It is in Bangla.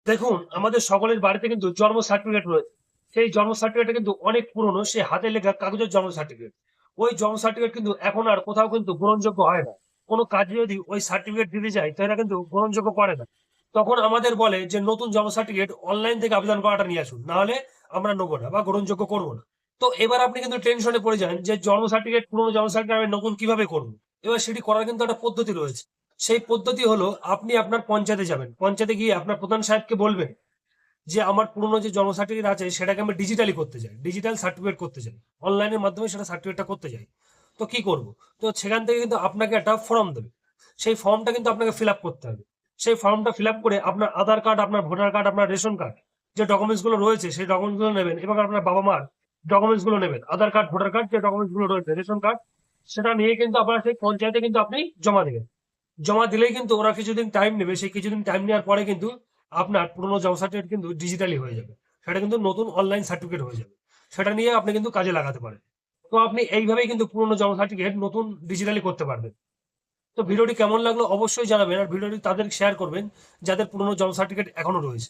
দেখুন, আমাদের সকলের বাড়িতে কিন্তু জন্ম সার্টিফিকেট রয়েছে। সেই জন্ম সার্টিফিকেটটা কিন্তু অনেক পুরনো, সে হাতে লেখা কাগজের জন্ম সার্টিফিকেট। ওই জন্ম সার্টিফিকেট কিন্তু এখন আর কোথাও কিন্তু গ্রহণযোগ্য হয় না। কোনো কাজে যদি ওই সার্টিফিকেট দিতে যায়, তো এরা কিন্তু গ্রহণযোগ্য করে না। তখন আমাদের বলে যে নতুন জন্ম সার্টিফিকেট অনলাইন থেকে আবেদন করাটা নিয়ে আসুন, না হলে আমরা নেবো না বা গ্রহণযোগ্য করবো না। তো এবার আপনি কিন্তু টেনশনে পড়ে যান যে জন্ম সার্টিফিকেট, পুরোনো জন্ম সার্টিফিকেট আমি নতুন কিভাবে করবো। এবার সেটি করার কিন্তু একটা পদ্ধতি রয়েছে। সেই পদ্ধতি হলো, আপনি আপনার পঞ্চায়েতে যাবেন, পঞ্চায়েতে গিয়ে আপনার প্রধান সাহেবকে বলবেন যে আমার পুরনো যে জন্ম সার্টিফিকেট আছে সেটাকে আমি ডিজিটালি করতে চাই, ডিজিটাল সার্টিফিকেট করতে চাই, অনলাইনের মাধ্যমে সেটা সার্টিফিকেটটা করতে চাই। তো কি করব? তো সেখান থেকে কিন্তু আপনাকে একটা ফর্ম দেবে। সেই ফর্মটা কিন্তু আপনাকে ফিল আপ করতে হবে। সেই ফর্মটা ফিল আপ করে আপনার আধার কার্ড, আপনার ভোটার কার্ড, আপনার রেশন কার্ড, যে ডকুমেন্টস গুলো রয়েছে সেই ডকুমেন্টস গুলো নেবেন, এবং আপনার বাবা মার ডকুমেন্টস গুলো নেবেন, আধার কার্ড, ভোটার কার্ড, যে ডকুমেন্টস গুলো রয়েছে, রেশন কার্ড, সেটা নিয়ে কিন্তু আপনার সেই পঞ্চায়েতে কিন্তু আপনি জমা দেবেন। জমা দিলেই কিন্তু ওরা কিছুদিন টাইম নেবে, সেই কিছুদিন টাইম নেওয়ার পরে কিন্তু আপনার পুরোনো জব সার্টিফিকেট কিন্তু ডিজিটালি হয়ে যাবে। সেটা কিন্তু নতুন অনলাইন সার্টিফিকেট হয়ে যাবে। সেটা নিয়ে আপনি কিন্তু কাজে লাগাতে পারেন। তো আপনি এইভাবেই কিন্তু পুরোনো জব সার্টিফিকেট নতুন ডিজিটালি করতে পারবেন। তো ভিডিওটি কেমন লাগলো অবশ্যই জানাবেন, আর ভিডিওটি তাদের শেয়ার করবেন যাদের পুরোনো জব সার্টিফিকেট এখনো রয়েছে।